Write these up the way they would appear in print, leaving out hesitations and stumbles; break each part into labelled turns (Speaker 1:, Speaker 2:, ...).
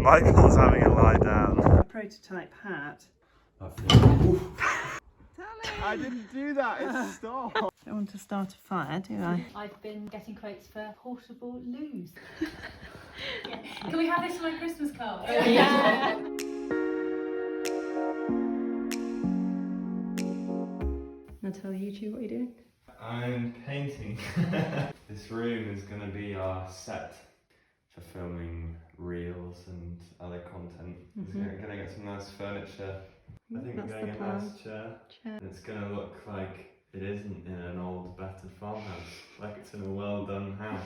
Speaker 1: Michael's having a lie down.
Speaker 2: A prototype hat.
Speaker 1: I didn't do that, it stopped.
Speaker 2: I don't want to start a fire, do I?
Speaker 3: I've been getting quotes for portable loos. Yeah. Can we have this for my Christmas card? Yeah.
Speaker 4: I'll tell you two what you're doing.
Speaker 5: I'm painting. This room is going to be our set for filming reels and other content. We're going to get some nice furniture. I think we're going to get a nice chair. It's going to look like it isn't in an old battered farmhouse, like it's in a well done house.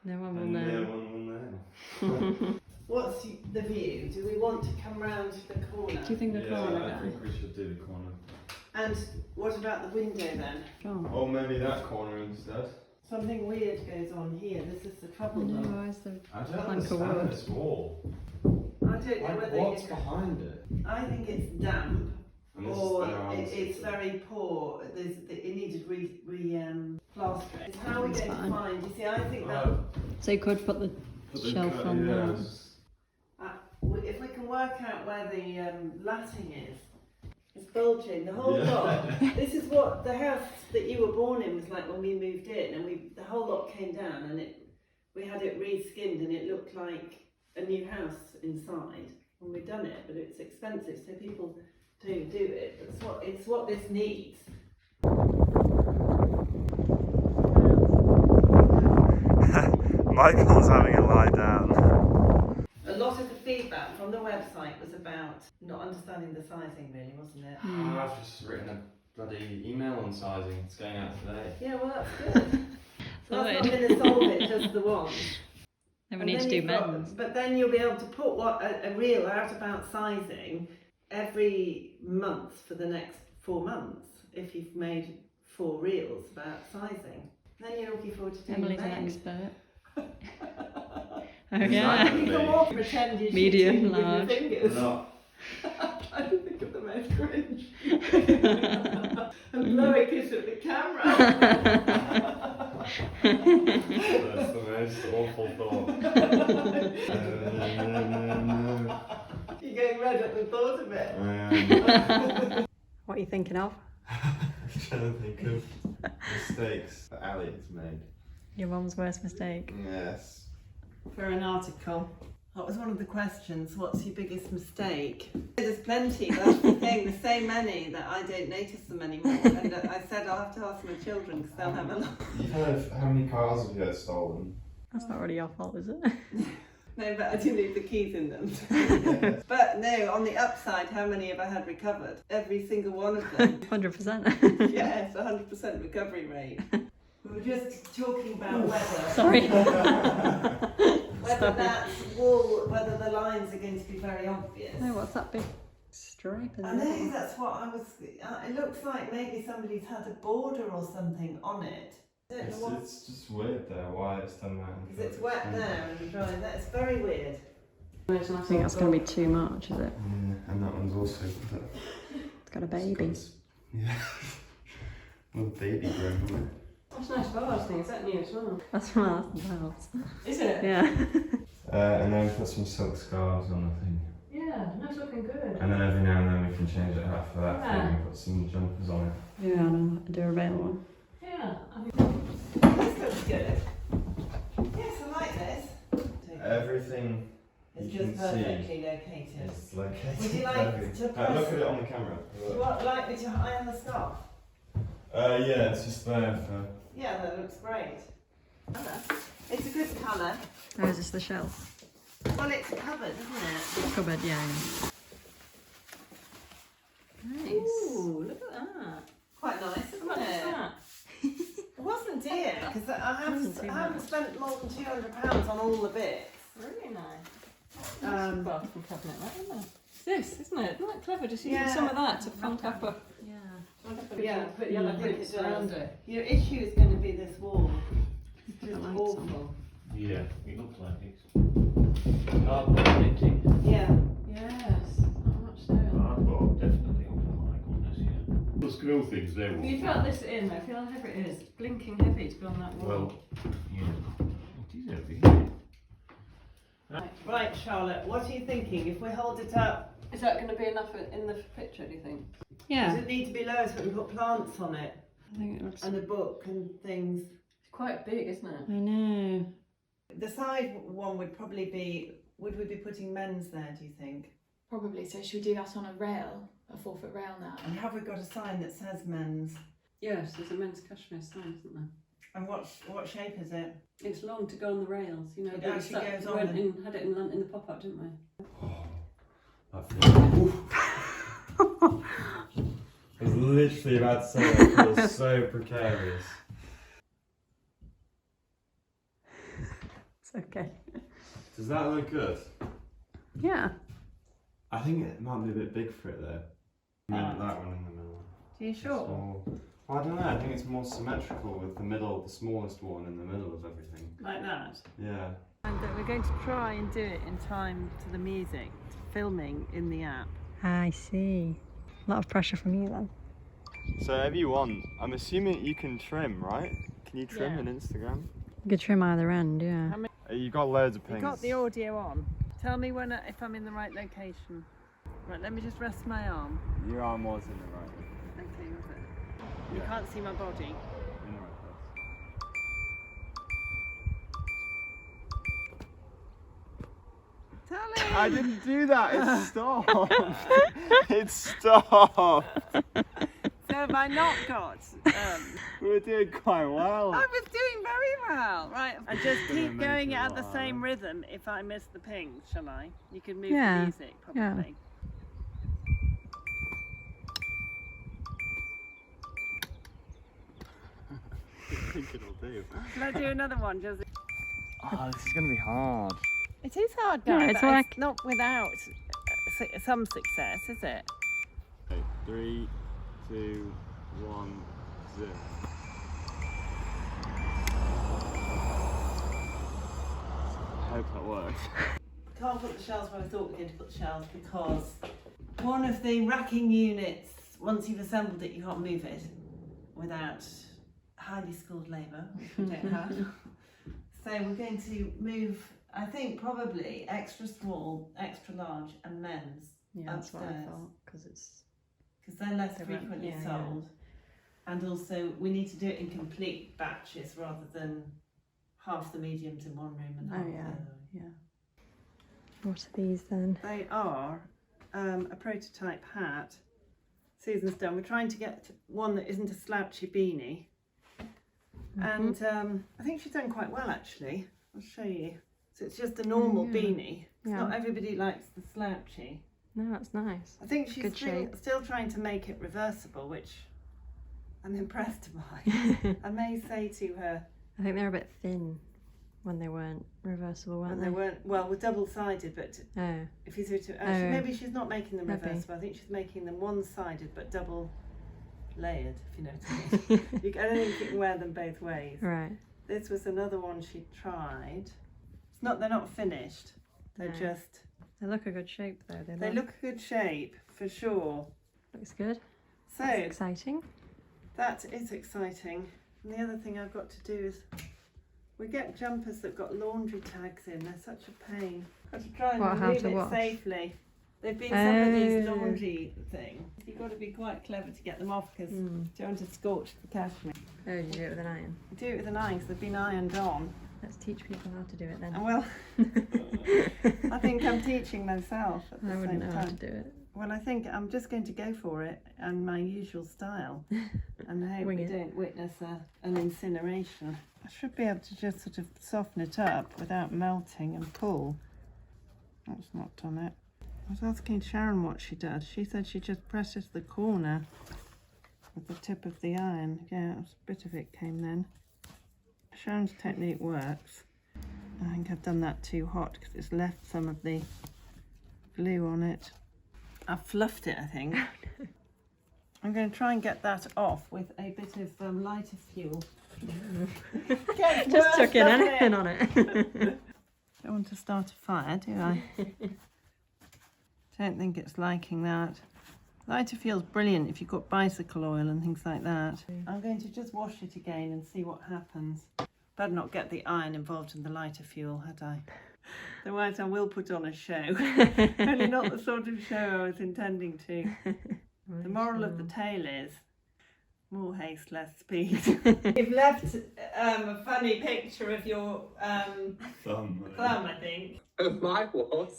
Speaker 4: No one will
Speaker 5: Yeah,
Speaker 4: know.
Speaker 5: one will know.
Speaker 2: What's the view? Do we want to come round the corner?
Speaker 4: Do you think the corner
Speaker 5: I
Speaker 4: guy?
Speaker 5: think we should do the corner.
Speaker 2: And what about the window then?
Speaker 4: Oh.
Speaker 5: Or maybe that corner instead.
Speaker 2: Something weird goes on here. This is the trouble though.
Speaker 4: No, why is there
Speaker 5: I don't
Speaker 4: plank of
Speaker 5: understand
Speaker 4: wood?
Speaker 5: this wall.
Speaker 2: I don't know whether
Speaker 5: What's
Speaker 2: you...
Speaker 5: behind it?
Speaker 2: I think it's damp.
Speaker 5: And this
Speaker 2: Or
Speaker 5: is their answer
Speaker 2: it's
Speaker 5: to-
Speaker 2: very poor. It needed plastering. It's how we're
Speaker 4: That's
Speaker 2: going
Speaker 4: fine.
Speaker 2: to find. You see, I think that
Speaker 4: So you could put the shelf on there.
Speaker 2: if we can work out where the latting is, it's bulging. The whole lot. This is what the house that you were born in was like when we moved in, and the whole lot came down, and we had it re-skinned, and it looked like a new house inside when we'd done it. But it's expensive, so people don't do it. But it's what this needs.
Speaker 1: Michael's having a lie down.
Speaker 2: A lot of the feedback from the website was about not understanding the sizing, really, wasn't it?
Speaker 5: I've just written a bloody email on sizing. It's going out today.
Speaker 2: Yeah, well, that's good. That's not
Speaker 4: Sorted.
Speaker 2: going to solve it, just the one.
Speaker 4: Then we
Speaker 2: And
Speaker 4: need to
Speaker 2: then
Speaker 4: do
Speaker 2: you've got-
Speaker 4: men's.
Speaker 2: But then you'll be able to put a reel out about sizing every month for the next 4 months if you've made 4 reels about sizing. Then you're looking forward to doing
Speaker 4: Emily's an
Speaker 2: men's.
Speaker 4: expert. Oh
Speaker 5: Is
Speaker 4: yeah.
Speaker 5: that-
Speaker 2: You can walk, pretend you're
Speaker 4: Medium,
Speaker 2: shooting with your
Speaker 4: large.
Speaker 2: fingers.
Speaker 5: No.
Speaker 2: I'm trying to think of the most cringe. And blow a kiss at the camera.
Speaker 5: That's the most awful thought.
Speaker 2: You're getting red at the thought of it.
Speaker 4: What are you thinking of?
Speaker 5: I'm trying to think of mistakes that Ali has made.
Speaker 4: Your mum's worst mistake.
Speaker 5: Yes.
Speaker 2: For an article. That was one of the questions. What's your biggest mistake? There's plenty, but that's the thing. There's so many that I don't notice them anymore. And I said I'll have to ask my children because they'll have a lot.
Speaker 5: You've heard how many cars have you had stolen?
Speaker 4: That's not really your fault, is it?
Speaker 2: No, but I do leave the keys in them. But no, on the upside, how many have I had recovered? Every single one of them.
Speaker 4: 100%.
Speaker 2: Yes, 100% recovery rate. We were just talking about whether.
Speaker 4: Sorry.
Speaker 2: Whether that's wool, whether the lines are going to be very obvious.
Speaker 4: No, what's that big stripe in
Speaker 2: I
Speaker 4: there?
Speaker 2: know, that's what I was. It looks like maybe somebody's had a border or something on it. I don't know what.
Speaker 5: It's just weird there why it's done that.
Speaker 2: Because it's wet there and dry. That's very weird.
Speaker 4: I think that's going to be too much, is it?
Speaker 5: Yeah, and that one's also.
Speaker 4: It's got a baby.
Speaker 5: Yeah. Little baby grown on it.
Speaker 6: That's nice bars thing, is that new as well?
Speaker 4: That's from our house.
Speaker 6: Is it?
Speaker 4: Yeah.
Speaker 5: And then we put some silk scarves on the thing.
Speaker 6: Yeah, that's looking good.
Speaker 5: And then every now and then we can change it out for that
Speaker 6: Yeah.
Speaker 5: thing and put some jumpers on it.
Speaker 4: Yeah, I'll do a veil one.
Speaker 6: Yeah, I think
Speaker 2: This looks good. Yes, I like this.
Speaker 5: Everything
Speaker 2: It's
Speaker 5: you
Speaker 2: just
Speaker 5: can see
Speaker 2: perfectly located.
Speaker 5: is located.
Speaker 2: Would you like
Speaker 5: perfectly.
Speaker 2: to
Speaker 5: Look
Speaker 2: press?
Speaker 5: at it on the camera.
Speaker 2: Do you like me to iron the scarf?
Speaker 5: Yeah, it's just there for.
Speaker 2: Yeah, that looks great. It's a good colour.
Speaker 4: Oh, is this the shelf?
Speaker 2: Well, it's covered, isn't it?
Speaker 4: Cupboard, yeah. Nice.
Speaker 2: Ooh, look at that. Quite nice, isn't
Speaker 6: What's
Speaker 2: it?
Speaker 6: that?
Speaker 2: It wasn't dear, because I
Speaker 4: Wasn't too
Speaker 2: haven't
Speaker 4: much.
Speaker 2: spent more than £200 on all the bits.
Speaker 6: Really nice.
Speaker 2: Um,
Speaker 6: Bathroom cabinet, that, isn't it? It's this, isn't it? Isn't that clever? Just using
Speaker 2: Yeah.
Speaker 6: some of that to front up a.
Speaker 4: Yeah.
Speaker 2: Yeah,
Speaker 6: Put yellow
Speaker 2: I think
Speaker 6: bits
Speaker 2: it does.
Speaker 6: around it.
Speaker 2: Your issue is going to be this wall. It's just
Speaker 4: lights
Speaker 2: awful.
Speaker 7: Yeah, it looks like it's cardboard knitting.
Speaker 2: Yeah.
Speaker 6: Yes, not much there.
Speaker 7: Cardboard, definitely. Oh my goodness, yeah. The screw things there.
Speaker 6: You felt this in, I feel how heavy it is. Blinking heavy to be on that wall.
Speaker 7: Well, yeah, it is heavy. Isn't it?
Speaker 2: Right, Charlotte, what are you thinking? If we hold it up,
Speaker 6: Is that going to be enough in the picture, do you think?
Speaker 2: does
Speaker 4: Yeah.
Speaker 2: it need to be lower so we can put plants on it?
Speaker 4: I think it looks.
Speaker 2: And a book and things.
Speaker 6: It's quite big, isn't it?
Speaker 4: I know.
Speaker 2: The side one would probably be, would we be putting men's there, do you think?
Speaker 3: Probably. So should we do that on a rail, a 4-foot rail now?
Speaker 2: And have we got a sign that says men's?
Speaker 6: Yes, there's a men's cashmere sign, isn't there?
Speaker 2: And what shape is it?
Speaker 6: It's long to go on the rails, you know.
Speaker 2: It
Speaker 6: we
Speaker 2: actually goes
Speaker 6: we
Speaker 2: on
Speaker 6: went
Speaker 2: them.
Speaker 6: in, had it in the pop-up, didn't we?
Speaker 5: I was literally about to say that. It feels so precarious.
Speaker 4: It's okay.
Speaker 5: Does that look good?
Speaker 4: Yeah.
Speaker 5: I think it might be a bit big for it though. I mean, that one in the middle.
Speaker 2: Are you sure?
Speaker 5: Small. Well, I don't know. I think it's more symmetrical with the middle, the smallest one in the middle of everything.
Speaker 2: Like that?
Speaker 5: Yeah.
Speaker 2: And we're going to try and do it in time to the music, filming in the app.
Speaker 4: I see. A lot of pressure from you then.
Speaker 5: So if you want, I'm assuming you can trim, right? Can you trim
Speaker 2: Yeah.
Speaker 5: in Instagram?
Speaker 4: You could trim either end, yeah.
Speaker 5: You got loads of
Speaker 2: You
Speaker 5: pings.
Speaker 2: got the audio on. Tell me when if I'm in the right location. Right, let me just rest my arm.
Speaker 5: Your arm was in the right.
Speaker 2: Okay, was it? You
Speaker 5: Yeah.
Speaker 2: can't see my body.
Speaker 5: In the right place.
Speaker 2: Tell me!
Speaker 1: I didn't do that. It stopped. It stopped.
Speaker 2: So have I not got?
Speaker 1: We were doing quite well.
Speaker 2: I was doing very well. Right, I just
Speaker 1: Gonna
Speaker 2: keep
Speaker 1: make
Speaker 2: going
Speaker 1: it
Speaker 2: at the
Speaker 1: wild.
Speaker 2: same rhythm. If I miss the ping, shall I? You can move
Speaker 4: Yeah,
Speaker 2: the music,
Speaker 4: yeah.
Speaker 2: probably.
Speaker 5: I think it'll do.
Speaker 2: Shall I do another one, Josie?
Speaker 1: Oh, this is going to be hard.
Speaker 2: It is hard,
Speaker 4: Yeah,
Speaker 2: guys.
Speaker 4: it's
Speaker 2: but
Speaker 4: like-
Speaker 2: it's not without some success, is it?
Speaker 5: Okay, 3, 2, 1, 0. I hope that works.
Speaker 2: Can't put the shells where I thought we were going to put the shells because one of the racking units, once you've assembled it, you can't move it without highly skilled labour, which we don't have. So we're going to move, I think, probably extra small, extra large, and men's
Speaker 4: Yeah, that's what I
Speaker 2: upstairs.
Speaker 4: thought, because it's.
Speaker 2: Because they're less
Speaker 4: They're right,
Speaker 2: frequently
Speaker 4: yeah,
Speaker 2: sold. And also, we need to do it in complete batches rather than half the mediums in one room and half
Speaker 4: Oh,
Speaker 2: the
Speaker 4: yeah.
Speaker 2: other.
Speaker 4: Yeah. What are these then?
Speaker 2: They are a prototype hat. Susan's done. We're trying to get one that isn't a slouchy beanie.
Speaker 4: Mm-hmm.
Speaker 2: And I think she's done quite well actually. I'll show you. So it's just a normal
Speaker 4: yeah.
Speaker 2: beanie.
Speaker 4: Yeah.
Speaker 2: Not everybody likes the slouchy.
Speaker 4: No, that's nice.
Speaker 2: I think she's
Speaker 4: Good shape.
Speaker 2: still trying to make it reversible, which I'm impressed by. I may say to her,
Speaker 4: I think they're a bit thin when they weren't reversible, weren't
Speaker 2: and
Speaker 4: they?
Speaker 2: they weren't, well, we're double-sided, but
Speaker 4: Oh.
Speaker 2: if you sort of, actually,
Speaker 4: Oh.
Speaker 2: maybe she's not making them
Speaker 4: Maybe.
Speaker 2: reversible. I think she's making them one-sided but double layered, if you know what I mean. I don't think you can wear them both ways.
Speaker 4: Right.
Speaker 2: This was another one she tried. It's not, they're not finished. They're
Speaker 4: No.
Speaker 2: just,
Speaker 4: They look a good shape though.
Speaker 2: they look a good shape for sure.
Speaker 4: Looks good.
Speaker 2: So
Speaker 4: That's exciting.
Speaker 2: that is exciting. And the other thing I've got to do is we get jumpers that got laundry tags in. They're such a pain. I've got to try and
Speaker 4: What, how
Speaker 2: remove
Speaker 4: to
Speaker 2: it
Speaker 4: wash?
Speaker 2: safely. They've been somebody's
Speaker 4: Oh.
Speaker 2: laundry thing. You've got to be quite clever to get them off because
Speaker 4: Mm.
Speaker 2: you don't want to scorch the cashmere.
Speaker 4: Oh, you do it with an iron.
Speaker 2: Do it with an iron because they've been ironed on.
Speaker 4: Let's teach people how to do it then.
Speaker 2: And well, I think I'm teaching myself at the
Speaker 4: I
Speaker 2: same
Speaker 4: wouldn't know how to
Speaker 2: time.
Speaker 4: do it.
Speaker 2: Well, I think I'm just going to go for it and my usual style and hope
Speaker 4: Wing
Speaker 2: we
Speaker 4: it.
Speaker 2: don't witness an incineration. I should be able to just sort of soften it up without melting and pull. That's not done it. I was asking Sharon what she does. She said she just presses the corner with the tip of the iron. Yeah, a bit of it came then. Sharon's technique works. I think I've done that too hot because it's left some of the glue on it. I've fluffed it, I think. I'm going to try and get that off with a bit of lighter fuel. Gets
Speaker 4: Just
Speaker 2: worse,
Speaker 4: chuck in
Speaker 2: doesn't
Speaker 4: anything
Speaker 2: it?
Speaker 4: on it.
Speaker 2: Don't want to start a fire, do I? Don't think it's liking that. Lighter fuel's brilliant if you've got bicycle oil and things like that. I'm going to just wash it again and see what happens. Better not get the iron involved in the lighter fuel, had I? Otherwise, I will put on a show. Only not the sort of show I was intending to. The moral of the tale is more haste, less speed. You've left a funny picture of your
Speaker 5: Thumb.
Speaker 2: I think.
Speaker 8: Of my what?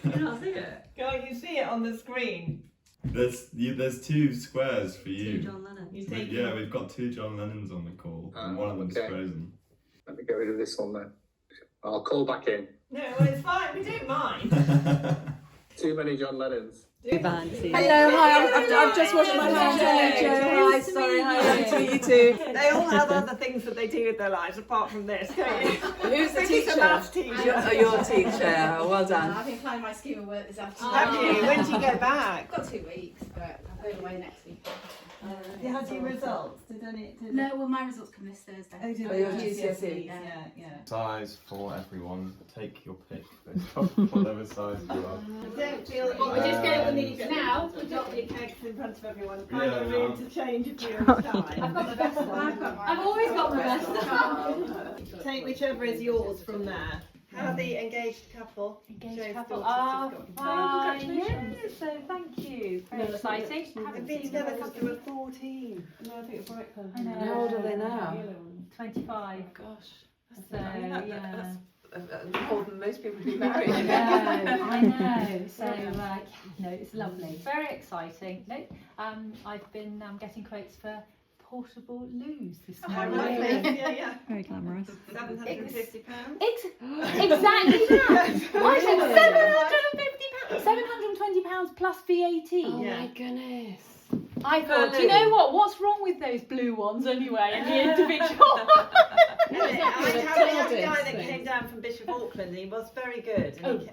Speaker 6: Can I see it?
Speaker 2: Can't you see it on the screen?
Speaker 5: There's 2 squares for you.
Speaker 4: John Lennon.
Speaker 2: You take
Speaker 5: Yeah, we've got 2 John Lennons on the call, and one of them's
Speaker 8: okay.
Speaker 5: frozen.
Speaker 8: Let me get rid of this one then. I'll call back in.
Speaker 2: No, well, it's fine. We don't mind.
Speaker 8: Too many John Lennons.
Speaker 6: Hello, hi, I've just washed my hands. Hello, Joe. Hi, sorry, hi, to you too.
Speaker 2: They all have other things that they do with their lives apart from this, don't you?
Speaker 6: Who's the
Speaker 2: He's a
Speaker 6: teacher?
Speaker 2: maths teacher.
Speaker 6: Oh, your teacher. Well done.
Speaker 3: I've been planning my scheme of work this afternoon.
Speaker 2: Have you? When do you go back?
Speaker 3: I've got 2 weeks, but I'm going away next week.
Speaker 2: You had your results? Did
Speaker 3: No, well, my results come this Thursday.
Speaker 2: Oh, did
Speaker 6: Oh,
Speaker 2: they?
Speaker 6: your GCSE.
Speaker 2: Yeah.
Speaker 5: Size for everyone. Take your pick. Whatever size you are.
Speaker 2: I don't feel that
Speaker 3: Well, we're just going with these now.
Speaker 2: We've got the cakes in front of everyone.
Speaker 5: Yeah,
Speaker 2: Kind of
Speaker 5: no.
Speaker 2: room to change if you're in time.
Speaker 3: I've got my best one. I've always got my best one.
Speaker 2: Take whichever is yours from there. How are the engaged couple?
Speaker 3: Engaged
Speaker 2: Joe's
Speaker 3: couple.
Speaker 2: daughter's just got engaged.
Speaker 3: Yes, so thank you. Very exciting.
Speaker 2: They've
Speaker 3: Haven't
Speaker 2: been
Speaker 3: seen
Speaker 2: together
Speaker 3: them.
Speaker 2: since they were 14.
Speaker 6: No, I think it's right.
Speaker 3: I know.
Speaker 6: How old are they now?
Speaker 3: 25.
Speaker 6: Gosh.
Speaker 3: So, yeah.
Speaker 6: That's more than most people be
Speaker 3: I
Speaker 6: married.
Speaker 3: know. So, no, it's lovely. Very exciting. No, I've been getting quotes for portable loos this
Speaker 2: Oh,
Speaker 3: morning.
Speaker 2: lovely. Yeah.
Speaker 4: Very glamorous.
Speaker 2: £750.
Speaker 3: Exactly that. I said £750, £720 plus VAT.
Speaker 6: Oh
Speaker 2: Yeah.
Speaker 6: my goodness.
Speaker 3: I thought, do you know what? What's wrong with those blue ones anyway? And the individual.
Speaker 2: I had a guy that came down from Bishop Auckland and he was very good. And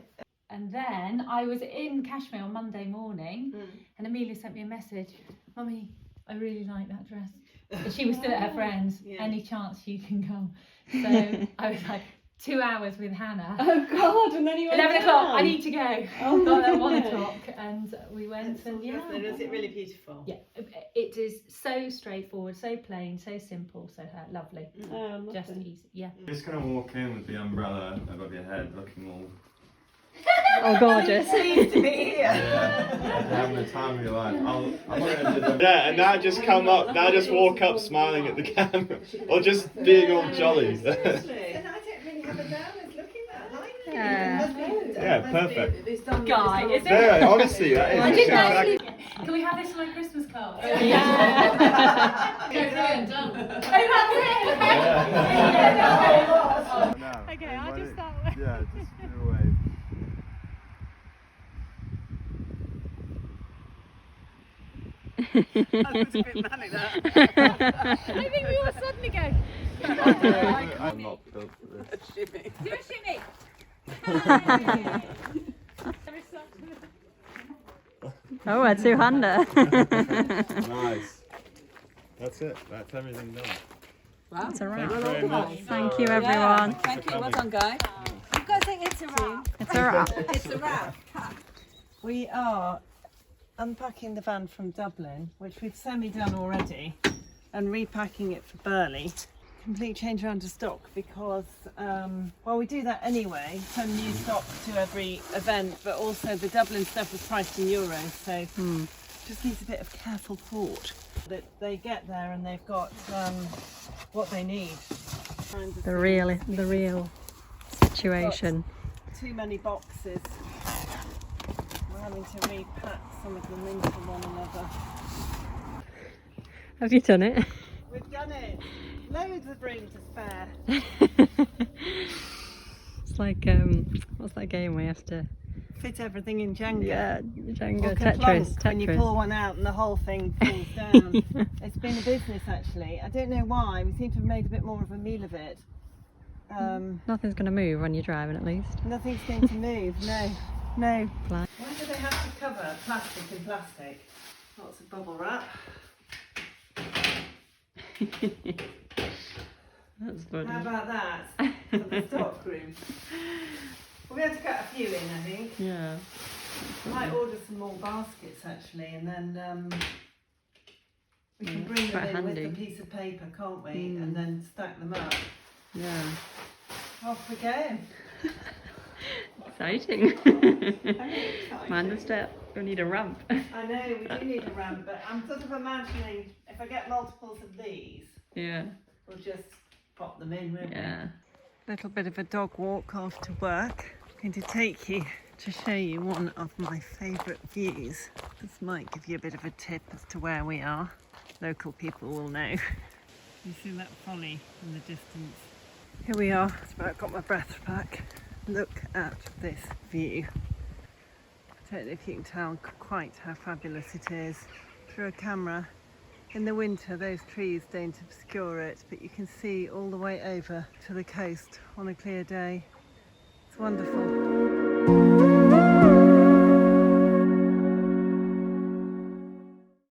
Speaker 3: And then I was in Cashmere on Monday morning, and Amelia sent me a message. Mummy, I really like that dress. But she was still at her friend's.
Speaker 2: Yeah.
Speaker 3: Any chance you can come? So I was like 2 hours with Hannah.
Speaker 6: Oh God! And then you went
Speaker 3: 11 o'clock. I need to go.
Speaker 6: Oh,
Speaker 3: Got there at 1
Speaker 6: goodness.
Speaker 3: o'clock, and we went. And yeah,
Speaker 2: is it really beautiful?
Speaker 3: yeah, it is so straightforward, so plain, so simple, so lovely. Just easy. Yeah.
Speaker 5: You're just gonna walk in with the umbrella above your head, looking all.
Speaker 4: Oh, gorgeous.
Speaker 2: Pleased to be here.
Speaker 5: Yeah, having the time of your life. I'm not gonna do that. Yeah, and now just come up. Now just walk up, smiling at the camera, or just being all jolly.
Speaker 2: And I don't really have a downers looking that like it.
Speaker 4: Yeah.
Speaker 5: Yeah, perfect.
Speaker 6: It's done.
Speaker 3: Guy, is it?
Speaker 5: Yeah, honestly, that is.
Speaker 3: I didn't actually. Can we have this for my Christmas card?
Speaker 4: Yeah.
Speaker 3: Go brilliant, done.
Speaker 1: Okay,
Speaker 3: I'll just start.
Speaker 1: Yeah, just do away.
Speaker 2: That was a bit manic, that.
Speaker 3: I think we all suddenly go.
Speaker 1: I'm not built for this.
Speaker 3: Do a shimmy.
Speaker 4: Oh, a two-hander.
Speaker 1: Nice. That's it. That's everything done.
Speaker 6: Wow.
Speaker 4: That's a
Speaker 1: Thank
Speaker 4: wrap.
Speaker 1: you very much.
Speaker 4: Thank you, everyone.
Speaker 6: Thank you. Well done, Guy.
Speaker 2: You guys think it's a wrap?
Speaker 4: It's a wrap.
Speaker 6: It's a wrap.
Speaker 2: We are unpacking the van from Dublin, which we've semi-done already, and repacking it for Burley. Complete change around to stock because, well, we do that anyway, send new stock to every event, but also the Dublin stuff was priced in euros, so just needs a bit of careful thought that they get there and they've got what they need.
Speaker 4: The real situation.
Speaker 2: Too many boxes. We're having to repack some of them into one another.
Speaker 4: Have you done it?
Speaker 2: We've done it. Loads of room to spare.
Speaker 4: It's like what's that game where you have to?
Speaker 2: Fit everything in Jenga.
Speaker 4: Yeah, Jenga,
Speaker 2: Or
Speaker 4: Tetris,
Speaker 2: Kaplunk, when you pull
Speaker 4: Tetris.
Speaker 2: one out and the whole thing falls down. It's been a business actually. I don't know why. We seem to have made a bit more of a meal of it.
Speaker 4: Nothing's going to move when you're driving, at least.
Speaker 2: Nothing's going to move. No.
Speaker 4: Fly.
Speaker 2: Why do they have to cover plastic in plastic? Lots of bubble wrap.
Speaker 4: That's funny.
Speaker 2: How about that for the stock room? Well, we had to cut a few in, I think.
Speaker 4: Yeah.
Speaker 2: I might order some more baskets actually, and then we can bring them
Speaker 4: quite
Speaker 2: in
Speaker 4: handy.
Speaker 2: with a piece of paper, can't we? And then stack them up.
Speaker 4: Yeah.
Speaker 2: Off we go.
Speaker 4: Exciting.
Speaker 2: Very exciting.
Speaker 4: Mind the step. We need a ramp.
Speaker 2: I know, we do need a ramp, but I'm sort of imagining if I get multiples of these,
Speaker 4: Yeah.
Speaker 2: we'll just pop them in, won't we?
Speaker 4: Yeah.
Speaker 2: Little bit of a dog walk after work. I'm going to take you to show you one of my favourite views. This might give you a bit of a tip as to where we are. Local people will know. You see that folly in the distance? Here we are. It's about got my breath back. Look at this view. I don't know if you can tell quite how fabulous it is through a camera. In the winter those trees don't obscure it, but you can see all the way over to the coast on a clear day. It's wonderful.